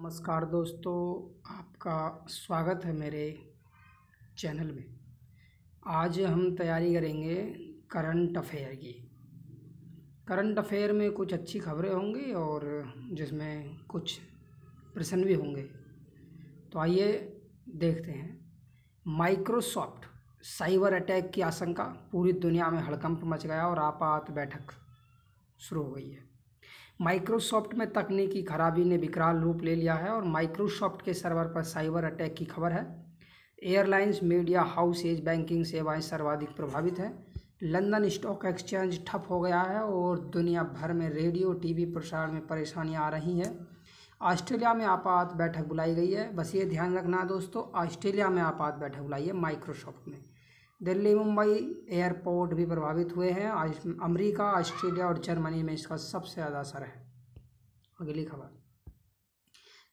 नमस्कार दोस्तों, आपका स्वागत है मेरे चैनल में। आज हम तैयारी करेंगे करंट अफेयर की। करंट अफेयर में कुछ अच्छी खबरें होंगी और जिसमें कुछ प्रश्न भी होंगे। तो आइए देखते हैं। माइक्रोसॉफ्ट साइबर अटैक की आशंका, पूरी दुनिया में हड़कंप मच गया और आपात बैठक शुरू हो गई है। माइक्रोसॉफ्ट में तकनीकी खराबी ने विकराल रूप ले लिया है और माइक्रोसॉफ्ट के सर्वर पर साइबर अटैक की खबर है। एयरलाइंस, मीडिया हाउसेज, बैंकिंग सेवाएं सर्वाधिक प्रभावित हैं। लंदन स्टॉक एक्सचेंज ठप हो गया है और दुनिया भर में रेडियो टीवी प्रसारण में परेशानियां आ रही हैं। ऑस्ट्रेलिया में आपात बैठक बुलाई गई है। बस ये ध्यान रखना दोस्तों, ऑस्ट्रेलिया में आपात बैठक बुलाई है माइक्रोसॉफ्ट में। दिल्ली मुंबई एयरपोर्ट भी प्रभावित हुए हैं। अमेरिका, ऑस्ट्रेलिया और जर्मनी में इसका सबसे ज़्यादा असर है। अगली खबर,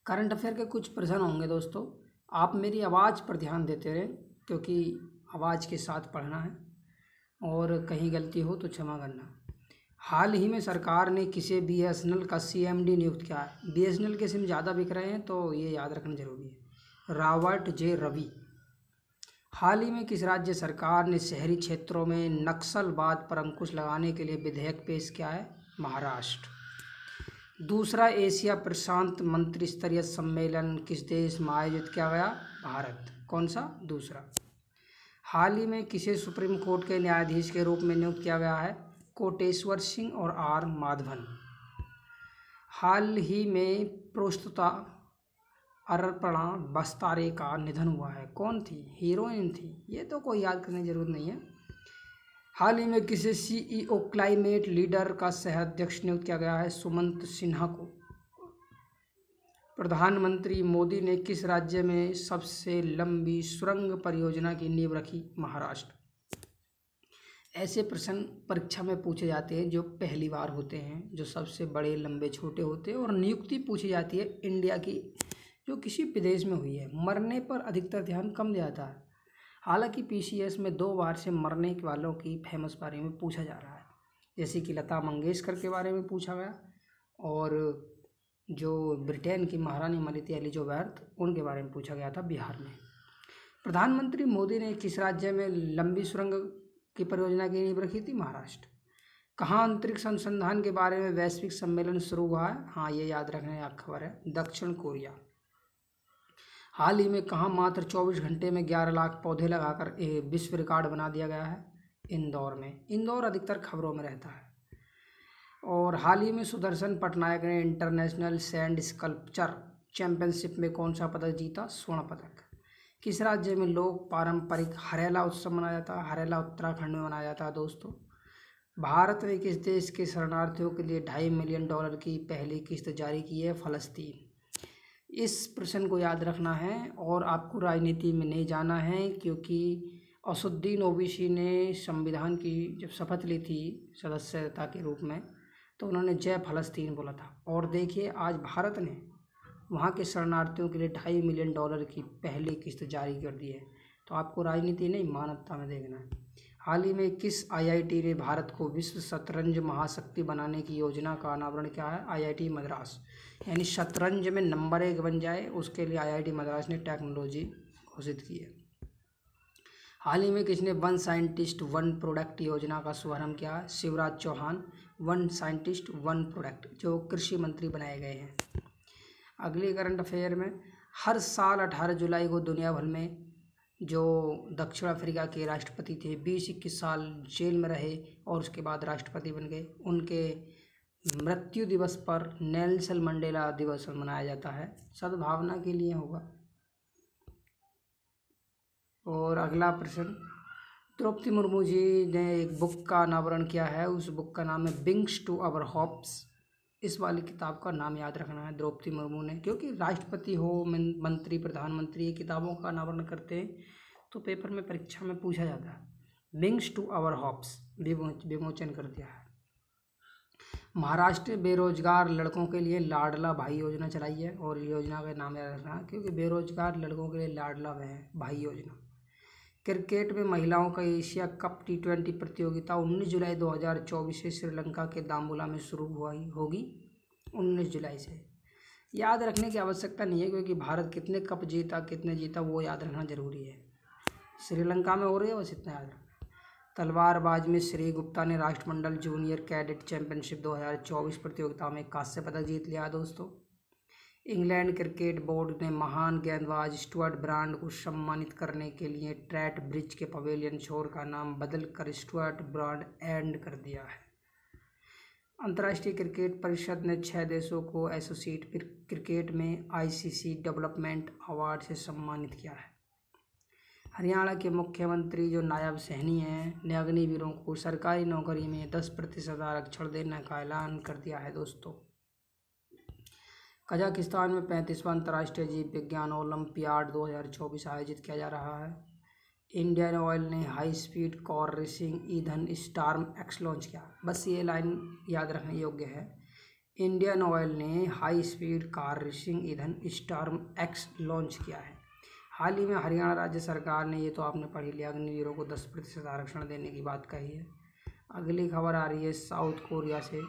करंट अफेयर के कुछ प्रश्न होंगे दोस्तों। आप मेरी आवाज़ पर ध्यान देते रहें क्योंकि आवाज़ के साथ पढ़ना है और कहीं गलती हो तो क्षमा करना। हाल ही में सरकार ने किसे BSNL का CMD नियुक्त किया है? BSNL के सिम ज़्यादा बिक रहे हैं तो ये याद रखना जरूरी है। रॉबर्ट जे रवि। हाल ही में किस राज्य सरकार ने शहरी क्षेत्रों में नक्सलवाद पर अंकुश लगाने के लिए विधेयक पेश किया है? महाराष्ट्र। दूसरा एशिया प्रशांत मंत्रिस्तरीय सम्मेलन किस देश में आयोजित किया गया? भारत। कौन सा? दूसरा। हाल ही में किसे सुप्रीम कोर्ट के न्यायाधीश के रूप में नियुक्त किया गया है? कोटेश्वर सिंह और R माधवन। हाल ही में प्रस्तुता अर्पणा बस्तारे का निधन हुआ है। कौन थी? हीरोइन थी। ये तो कोई याद करने की जरूरत नहीं है। हाल ही में किसे CEO क्लाइमेट लीडर का सह अध्यक्ष नियुक्त किया गया है? सुमंत सिन्हा को। प्रधानमंत्री मोदी ने किस राज्य में सबसे लंबी सुरंग परियोजना की नींव रखी? महाराष्ट्र। ऐसे प्रश्न परीक्षा में पूछे जाते हैं जो पहली बार होते हैं, जो सबसे बड़े, लंबे, छोटे होते हैं। और नियुक्ति पूछी जाती है इंडिया की जो किसी विदेश में हुई है। मरने पर अधिकतर ध्यान कम दिया जाता है। हालांकि PCS में 2 बार से मरने वालों की फेमस बारे में पूछा जा रहा है, जैसे कि लता मंगेशकर के बारे में पूछा गया और जो ब्रिटेन की महारानी मलिता एलिजाबेथ, उनके बारे में पूछा गया था बिहार में। प्रधानमंत्री मोदी ने किस राज्य में लंबी सुरंग की परियोजना की नींव रखी थी? महाराष्ट्र। कहाँ अंतरिक्ष अनुसंधान के बारे में वैश्विक सम्मेलन शुरू हुआ है? हाँ, ये याद रखने की खबर है। दक्षिण कोरिया। हाल ही में कहाँ मात्र 24 घंटे में 11 लाख पौधे लगाकर विश्व रिकॉर्ड बना दिया गया है? इंदौर में। इंदौर अधिकतर खबरों में रहता है। और हाल ही में सुदर्शन पटनायक ने इंटरनेशनल सैंड स्कल्पचर चैंपियनशिप में कौन सा पदक जीता? स्वर्ण पदक। किस राज्य में लोग पारंपरिक हरेला उत्सव मनाया जाता है? हरेला उत्तराखंड में मनाया जाता है दोस्तों। भारत ने किस देश के शरणार्थियों के लिए $2.5 मिलियन की पहली किस्त जारी की है? फलस्तीन। इस प्रश्न को याद रखना है और आपको राजनीति में नहीं जाना है, क्योंकि असुद्दीन ओवैसी ने संविधान की जब शपथ ली थी सदस्यता के रूप में, तो उन्होंने जय फलस्तीन बोला था। और देखिए, आज भारत ने वहाँ के शरणार्थियों के लिए $2.5 मिलियन की पहली किस्त जारी कर दी है। तो आपको राजनीति नहीं, मानवता में देखना है। हाल ही में किस IIT ने भारत को विश्व शतरंज महाशक्ति बनाने की योजना का अनावरण किया है? IIT मद्रास। यानी शतरंज में नंबर 1 बन जाए, उसके लिए IIT मद्रास ने टेक्नोलॉजी घोषित की है। हाल ही में किसने 1 साइंटिस्ट 1 प्रोडक्ट योजना का शुभारंभ किया है? शिवराज चौहान। 1 साइंटिस्ट 1 प्रोडक्ट, जो कृषि मंत्री बनाए गए हैं। अगली करंट अफेयर में, हर साल 18 जुलाई को दुनिया भर में जो दक्षिण अफ्रीका के राष्ट्रपति थे, 20-21 साल जेल में रहे और उसके बाद राष्ट्रपति बन गए, उनके मृत्यु दिवस पर नेल्सन मंडेला दिवस मनाया जाता है। सद्भावना के लिए होगा। और अगला प्रश्न, द्रौपदी मुर्मू जी ने एक बुक का अनावरण किया है। उस बुक का नाम है विंग्स टू आवर होप्स। इस वाली किताब का नाम याद रखना है द्रौपदी मुर्मू ने, क्योंकि राष्ट्रपति हो, मंत्री, प्रधानमंत्री किताबों का अनावरण करते हैं तो पेपर में, परीक्षा में पूछा जाता है। विंग्स टू आवर होप्स विमोचन कर दिया है। महाराष्ट्र बेरोजगार लड़कों के लिए लाडला भाई योजना चलाई है और योजना का नाम याद रखना, क्योंकि बेरोजगार लड़कों के लिए लाडला भाई योजना। क्रिकेट में महिलाओं का एशिया कप T20 प्रतियोगिता 19 जुलाई 2024 से श्रीलंका के दाम्बुला में शुरू होगी। 19 जुलाई से। याद रखने की आवश्यकता नहीं है, क्योंकि भारत कितने कप जीता कितने जीता वो याद रखना जरूरी है। श्रीलंका में हो रही है, बस इतना याद रखना। तलवारबाज में श्री गुप्ता ने राष्ट्रमंडल जूनियर कैडेट चैंपियनशिप 2024 प्रतियोगिता में कांस्य पदक जीत लिया दोस्तों। इंग्लैंड क्रिकेट बोर्ड ने महान गेंदबाज स्टुअर्ट ब्रांड को सम्मानित करने के लिए ट्रैट ब्रिज के पवेलियन छोर का नाम बदलकर स्टुअर्ट ब्रांड एंड कर दिया है। अंतर्राष्ट्रीय क्रिकेट परिषद ने 6 देशों को एसोसिएट क्रिकेट में आईसीसी डेवलपमेंट अवार्ड से सम्मानित किया है। हरियाणा के मुख्यमंत्री जो नायब सैनी हैं ने अग्निवीरों को सरकारी नौकरी में 10% आरक्षण देने का ऐलान कर दिया है दोस्तों। कजाकिस्तान में 35वां अंतर्राष्ट्रीय जीव विज्ञान ओलंपियाड 2024 आयोजित किया जा रहा है। इंडियन ऑयल ने हाई स्पीड कार रेसिंग ईंधन स्टार्म एक्स लॉन्च किया। बस ये लाइन याद रखने योग्य है, इंडियन ऑयल ने हाई स्पीड कार रेसिंग ईंधन स्टार्म एक्स लॉन्च किया है। हाल ही में हरियाणा राज्य सरकार ने, ये तो आपने पढ़ ही लिया, अग्निवीरों को 10% आरक्षण देने की बात कही है। अगली खबर आ रही है साउथ कोरिया से,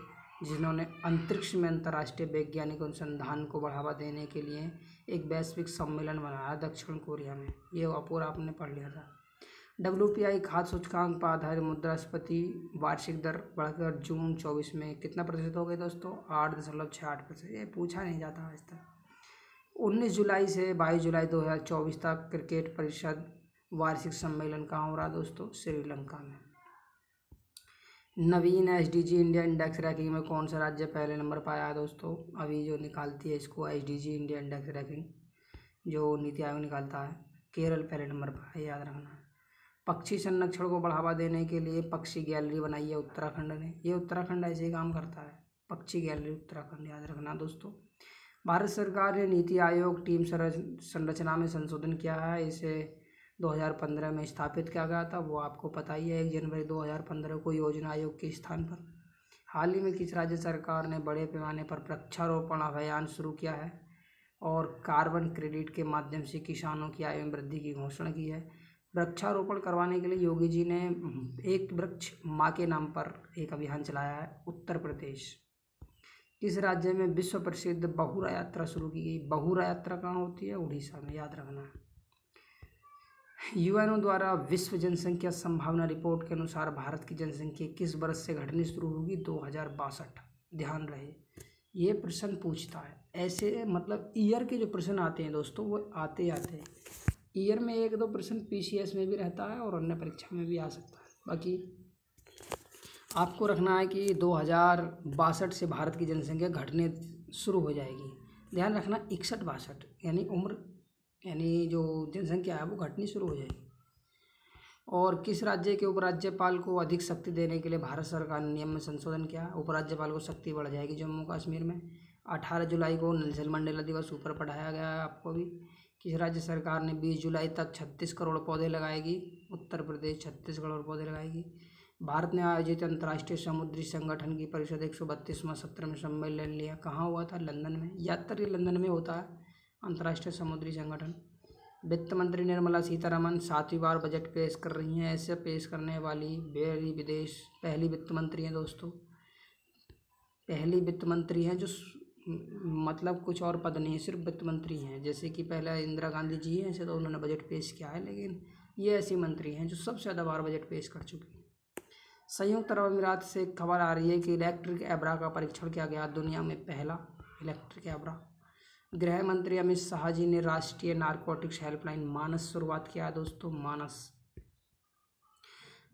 जिन्होंने अंतरिक्ष में अंतर्राष्ट्रीय वैज्ञानिक अनुसंधान को बढ़ावा देने के लिए एक वैश्विक सम्मेलन बनाया दक्षिण कोरिया में। ये पूरा आपने पढ़ लिया था। WPI खाद्य सूचकांक पर आधारित मुद्रास्फीति वार्षिक दर बढ़कर जून 24 में कितना प्रतिशत हो गई दोस्तों? 8.68%। ये पूछा नहीं जाता आज तक। 19 जुलाई से 22 जुलाई 2024 तक क्रिकेट परिषद वार्षिक सम्मेलन कहाँ हो रहा है दोस्तों? श्रीलंका में। नवीन SDG इंडिया इंडेक्स रैंकिंग में कौन सा राज्य पहले नंबर पर आया है दोस्तों? अभी जो निकालती है इसको SDG इंडिया इंडेक्स रैंकिंग, जो नीति आयोग निकालता है, केरल पहले नंबर पर है, याद रखना है। पक्षी संरक्षण को बढ़ावा देने के लिए पक्षी गैलरी बनाई है उत्तराखंड ने। ये उत्तराखंड ऐसे ही काम करता है, पक्षी गैलरी उत्तराखंड, याद रखना दोस्तों। भारत सरकार ने नीति आयोग टीम संरचना में संशोधन किया है। इसे 2015 में स्थापित किया गया था, वो आपको पता ही है। 1 जनवरी 2015 को योजना आयोग के स्थान पर। हाल ही में किस राज्य सरकार ने बड़े पैमाने पर वृक्षारोपण अभियान शुरू किया है और कार्बन क्रेडिट के माध्यम से किसानों की आय में वृद्धि की घोषणा की है? वृक्षारोपण करवाने के लिए योगी जी ने एक वृक्ष माँ के नाम पर एक अभियान चलाया है, उत्तर प्रदेश। किस राज्य में विश्व प्रसिद्ध बहुरा यात्रा शुरू की गई? बहुरा यात्रा कहाँ होती है? उड़ीसा में, याद रखना है। UNO द्वारा विश्व जनसंख्या संभावना रिपोर्ट के अनुसार भारत की जनसंख्या किस वर्ष से घटनी शुरू होगी? 2062। ध्यान रहे, ये प्रश्न पूछता है। ऐसे मतलब ईयर के जो प्रश्न आते हैं दोस्तों वो आते हैं। ईयर में 1-2 प्रश्न PCS में भी रहता है और अन्य परीक्षा में भी आ सकता है। बाकी आपको रखना है कि 2062 से भारत की जनसंख्या घटने शुरू हो जाएगी। ध्यान रखना 61-62 यानी जो जनसंख्या है वो घटनी शुरू हो जाएगी। और किस राज्य के उपराज्यपाल को अधिक शक्ति देने के लिए भारत सरकार ने नियम में संशोधन किया? उपराज्यपाल को शक्ति बढ़ जाएगी जम्मू कश्मीर में। 18 जुलाई को नेल्सन मंडेला दिवस ऊपर पढ़ाया गया है आपको भी। किस राज्य सरकार ने 20 जुलाई तक 36 करोड़ पौधे लगाएगी? उत्तर प्रदेश 36 करोड़ पौधे लगाएगी। भारत ने आयोजित अंतर्राष्ट्रीय समुद्री संगठन की परिषद 132वां सत्र में सम्मेलन लिया। कहाँ हुआ था? लंदन में। यात्रा लंदन में होता है अंतर्राष्ट्रीय समुद्री संगठन। वित्त मंत्री निर्मला सीतारमण 7वीं बार बजट पेश कर रही हैं। ऐसे पेश करने वाली पहली वित्त मंत्री हैं दोस्तों। पहली वित्त मंत्री हैं जो मतलब कुछ और पद नहीं है, सिर्फ वित्त मंत्री हैं। जैसे कि पहले इंदिरा गांधी जी हैं, ऐसे तो उन्होंने बजट पेश किया है, लेकिन ये ऐसी मंत्री हैं जो सबसे ज़्यादा बार बजट पेश कर चुकी हैं। संयुक्त अरब अमीरात से खबर आ रही है कि इलेक्ट्रिक एब्रा का परीक्षण किया गया, दुनिया में पहला इलेक्ट्रिक एब्रा। गृह मंत्री अमित शाह जी ने राष्ट्रीय नारकोटिक्स हेल्पलाइन मानस शुरुआत किया है दोस्तों, मानस।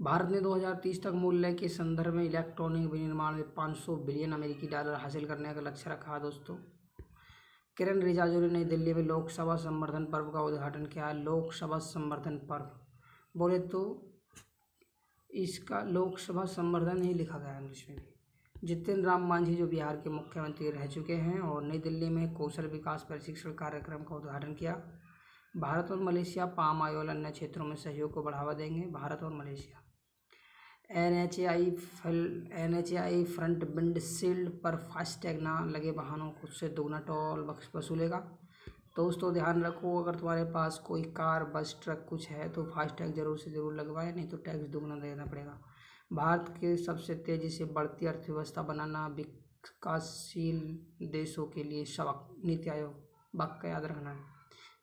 भारत ने 2030 तक मूल्य के संदर्भ में इलेक्ट्रॉनिक विनिर्माण में 500 बिलियन अमेरिकी डॉलर हासिल करने का लक्ष्य रखा है दोस्तों। किरण रिजिजू ने नई दिल्ली में लोकसभा संवर्धन पर्व का उद्घाटन किया है। लोकसभा संवर्धन पर्व बोले तो इसका लोकसभा संवर्धन ही लिखा गया है इंग्लिश में भी। जितिन राम मांझी जो बिहार के मुख्यमंत्री रह चुके हैं और नई दिल्ली में कौशल विकास प्रशिक्षण कार्यक्रम का उद्घाटन किया। भारत और मलेशिया पाम ऑयल अन्य क्षेत्रों में सहयोग को बढ़ावा देंगे। भारत और मलेशिया। NHAI फ्रंट विंडशील्ड पर फास्टैग ना लगे वाहनों को से दोगुना टोल वसूलेगा। दोस्तों ध्यान रखो, अगर तुम्हारे पास कोई कार, बस, ट्रक कुछ है तो फास्टैग जरूर से ज़रूर लगवाए, नहीं तो टैक्स दोगुना देना पड़ेगा। भारत के सबसे तेज़ी से बढ़ती अर्थव्यवस्था बनाना विकासशील देशों के लिए सबक। नीति आयोग वाक्य याद रखना है,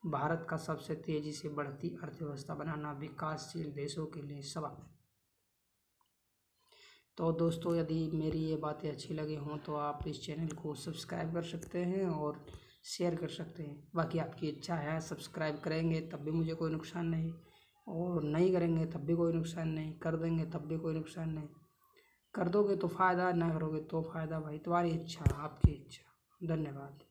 भारत का सबसे तेजी से बढ़ती अर्थव्यवस्था बनाना विकासशील देशों के लिए सबक। तो दोस्तों, यदि मेरी ये बातें अच्छी लगी हों तो आप इस चैनल को सब्सक्राइब कर सकते हैं और शेयर कर सकते हैं। बाकी आपकी इच्छा है, सब्सक्राइब करेंगे तब भी मुझे कोई नुकसान नहीं, और नहीं करेंगे तब भी कोई नुकसान नहीं, कर देंगे तब भी कोई नुकसान नहीं। कर दोगे तो फ़ायदा, ना करोगे तो फ़ायदा। भाई तुम्हारी इच्छा, आपकी इच्छा। धन्यवाद।